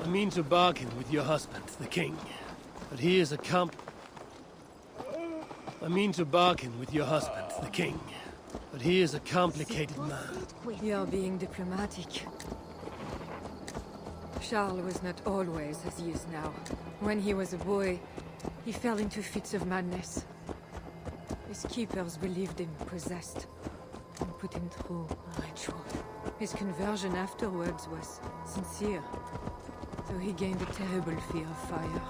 I mean to bargain with your husband, the king. But he is a I mean to bargain with your husband, the king. But he is a complicated man. You're being diplomatic. Charles was not always as he is now. When he was a boy, he fell into fits of madness. His keepers believed him possessed, and put him through a ritual. His conversion afterwards was sincere, though he gained a terrible fear of fire.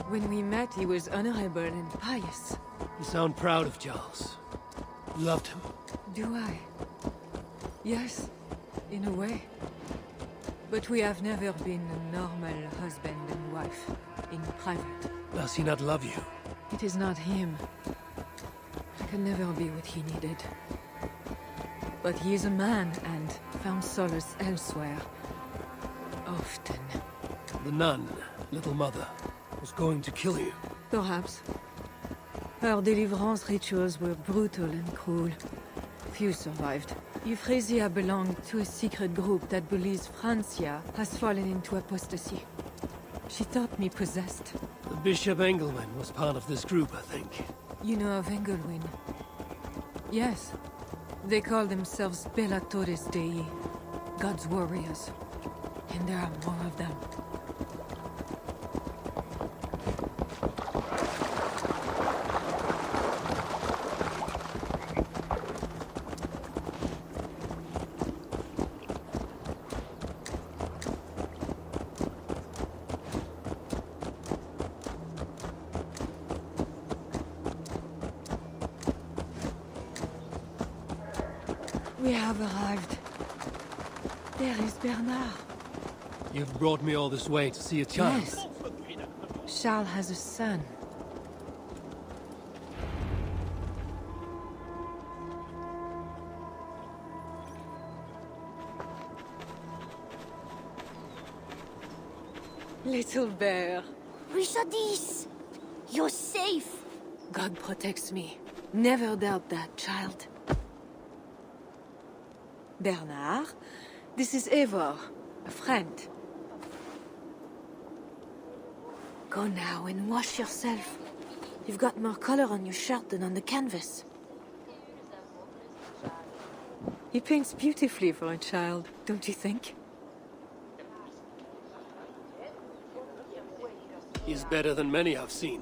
When we met, he was honorable and pious. You sound proud of Charles. You loved him. Do I? Yes, in a way. But we have never been a normal husband and wife, in private. Does he not love you? It is not him. I could never be what he needed. But he is a man and found solace elsewhere. Often. The nun, little mother, was going to kill you. Perhaps. Her deliverance rituals were brutal and cruel. Few survived. Euphrasia belonged to a secret group that believes Frankia has fallen into apostasy. She thought me possessed. The Bishop Engelman was part of this group, I think. You know of Engelwin? Yes. They call themselves Bellatores Dei, God's warriors. And there are more of them. We have arrived. There is Bernard. You've brought me all this way to see a child. Yes. Charles has a son. Little bear. Richardis! You're safe! God protects me. Never doubt that, child. Bernard, this is Eivor, a friend. Go now and wash yourself. You've got more color on your shirt than on the canvas. He paints beautifully for a child, don't you think? He's better than many I've seen.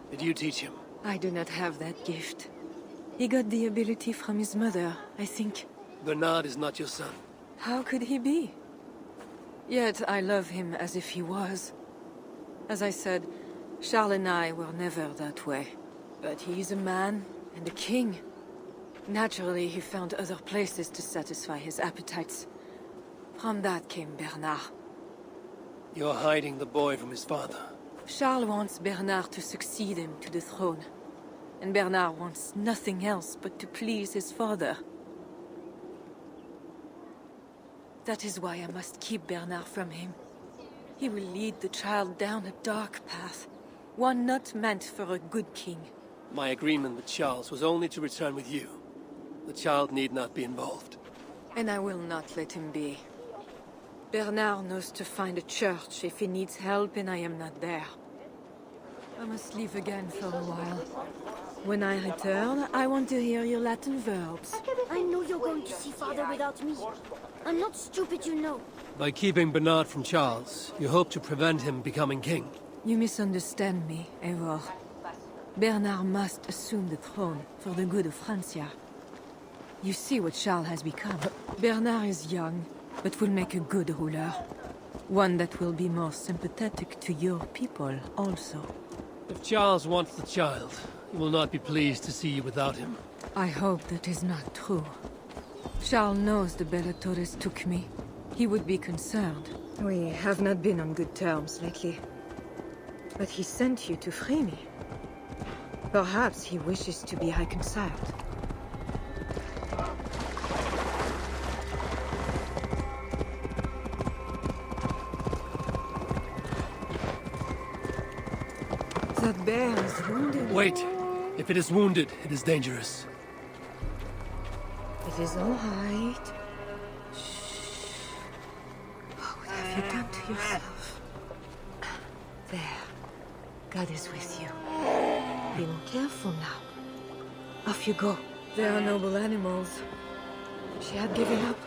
Did you teach him? I do not have that gift. He got the ability from his mother, I think. Bernard is not your son. How could he be? Yet I love him as if he was. As I said, Charles and I were never that way. But he is a man and a king. Naturally, he found other places to satisfy his appetites. From that came Bernard. You're hiding the boy from his father. Charles wants Bernard to succeed him to the throne. And Bernard wants nothing else but to please his father. That is why I must keep Bernard from him. He will lead the child down a dark path. One not meant for a good king. My agreement with Charles was only to return with you. The child need not be involved. And I will not let him be. Bernard knows to find a church if he needs help and I am not there. I must leave again for a while. When I return, I want to hear your Latin verbs. I know you're going to see Father without me. I'm not stupid, you know. By keeping Bernard from Charles, you hope to prevent him becoming king. You misunderstand me, Eivor. Bernard must assume the throne for the good of Francia. You see what Charles has become. Bernard is young, but will make a good ruler. One that will be more sympathetic to your people also. If Charles wants the child, he will not be pleased to see you without him. I hope that is not true. Charles knows the Bellatores took me. He would be concerned. We have not been on good terms lately. But he sent you to free me. Perhaps he wishes to be reconciled. That bear is wounded. Wait! If it is wounded, it is dangerous. It is all right. Shh. Oh, that have you done to yourself? There. God is with you. Be more careful now. Off you go. They are noble animals. She had given up.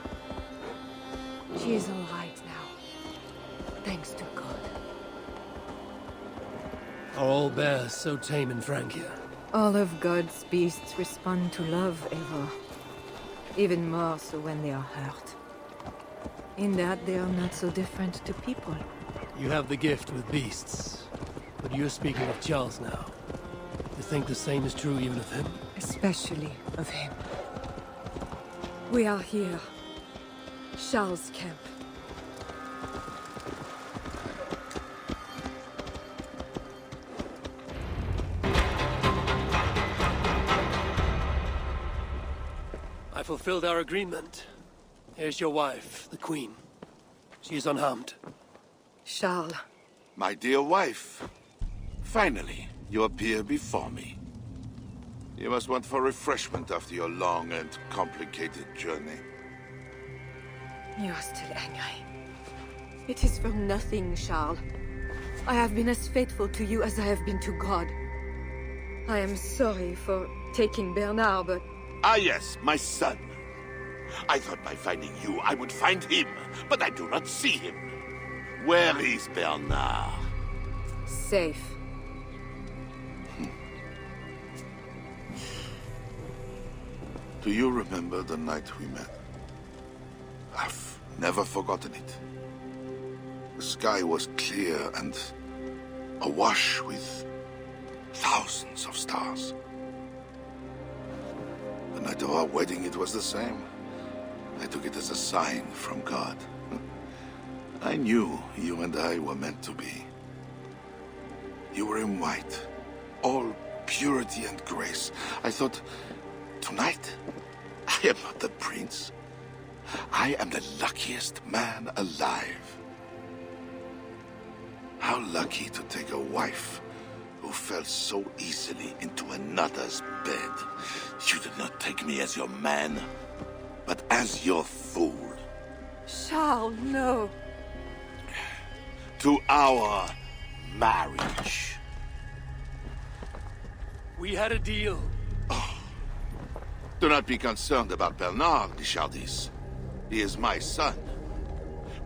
She is all right now. Thanks to God. Are all bears so tame in Frankia? All of God's beasts respond to love, Eivor. Even more so when they are hurt. In that, they are not so different to people. You have the gift with beasts. But you're speaking of Charles now. You think the same is true even of him? Especially of him. We are here. Charles' camp. I fulfilled our agreement. Here's your wife, the Queen. She is unharmed. Charles. My dear wife, finally, you appear before me. You must want for refreshment after your long and complicated journey. You are still angry. It is for nothing, Charles. I have been as faithful to you as I have been to God. I am sorry for taking Bernard, but... Ah yes, my son. I thought by finding you, I would find him, but I do not see him. Where is Bernard? Safe. Do you remember the night we met? I've never forgotten it. The sky was clear and awash with thousands of stars. The night of our wedding, it was the same. I took it as a sign from God. I knew you and I were meant to be. You were in white, all purity and grace. I thought, tonight, I am not the prince. I am the luckiest man alive. How lucky to take a wife who fell so easily into another's bed. You did not take me as your man, but as your fool. Charles, no. To our marriage. We had a deal. Do not be concerned about Bernard, Richardis. He is my son.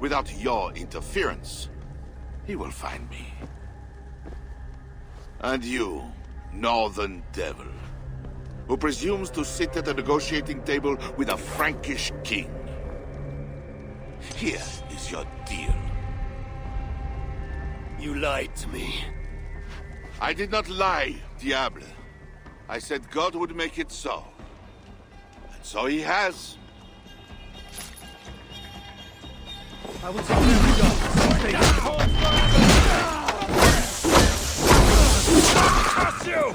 Without your interference, he will find me. And you, northern devil, who presumes to sit at a negotiating table with a Frankish king. Here is your deal. You lied to me. I did not lie, Diable. I said God would make it so. And so he has. I will tell you to go. Trust you!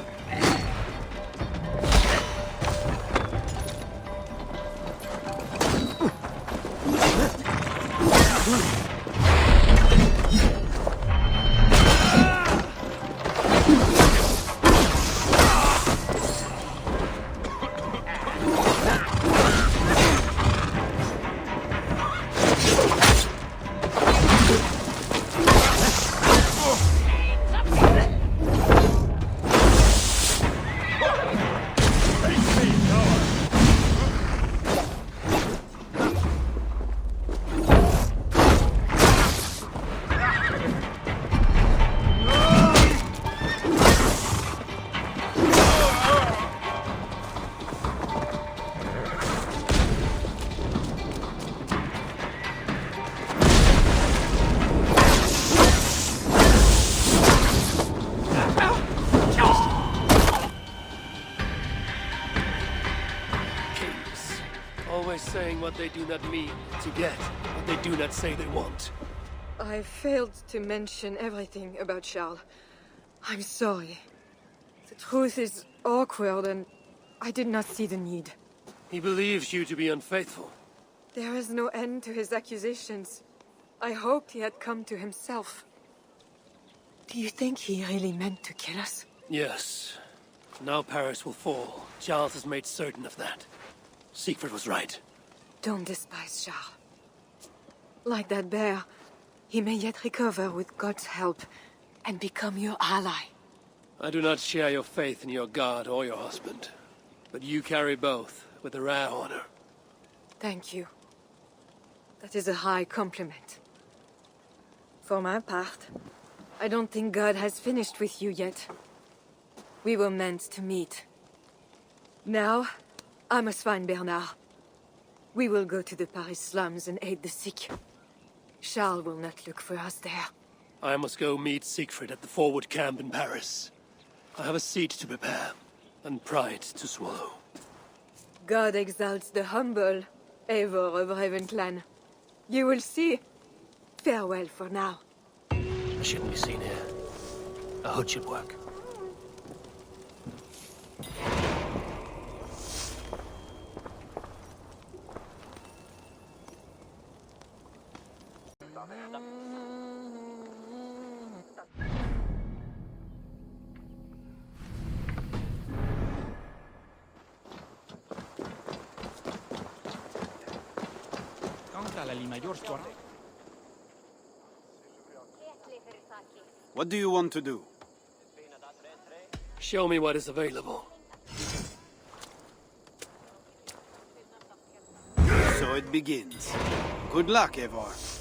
Saying what they do not mean to get what they do not say they want. I failed to mention everything about Charles. I'm sorry. The truth is awkward and I did not see the need. He believes you to be unfaithful. There is no end to his accusations. I hoped he had come to himself. Do you think he really meant to kill us? Yes. Now Paris will fall. Charles has made certain of that. Siegfried was right. Don't despise Charles. Like that bear, He may yet recover with God's help and become your ally. I do not share your faith in your god or your husband, but you carry both with a rare honor. Thank you. That is a high compliment. For my part, I don't think God has finished with you yet. We were meant to meet. Now, I must find Bernard. We will go to the Paris slums and aid the sick. Charles will not look for us there. I must go meet Siegfried at the forward camp in Paris. I have a seat to prepare, and pride to swallow. God exalts the humble, Eivor of Ravenclan. You will see. Farewell for now. I shouldn't be seen here. A hood should work. What do you want to do? Show me what is available. So it begins. Good luck, Eivor.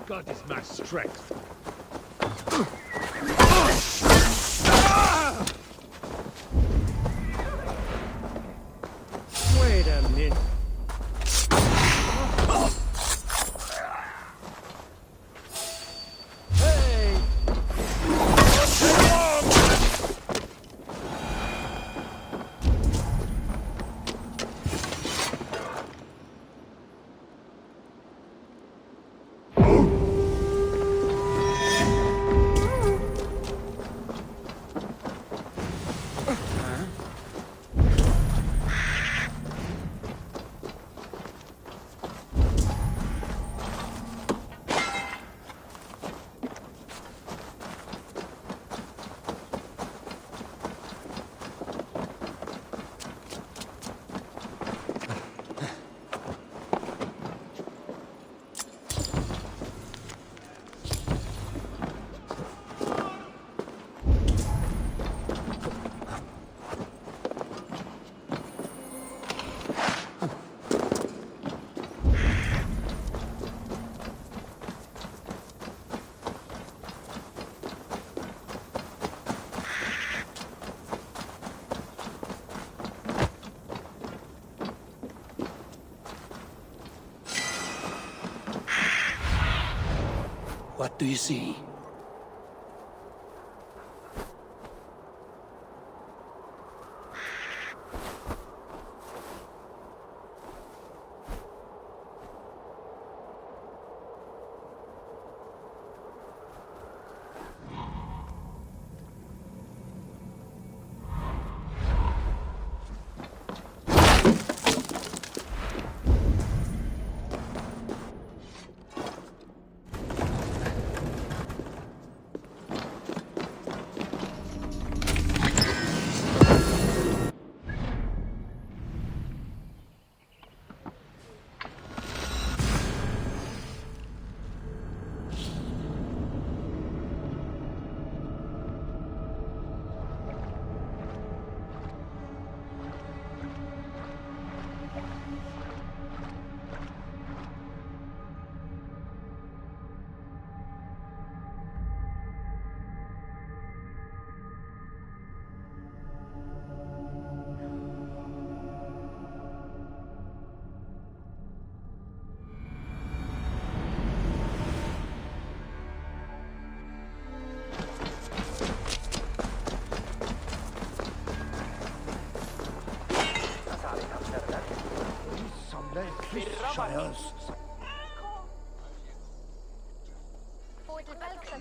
God is my strength. Wait a minute. What do you see?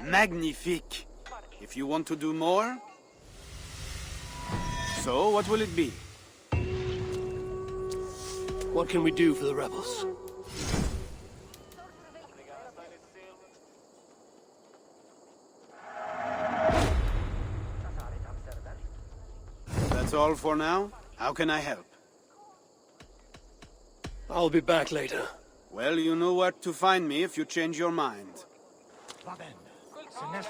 Magnifique. If you want to do more... So, what will it be? What can we do for the rebels? That's all for now? How can I help? I'll be back later. Well, you know where to find me if you change your mind. Va bene. Se ne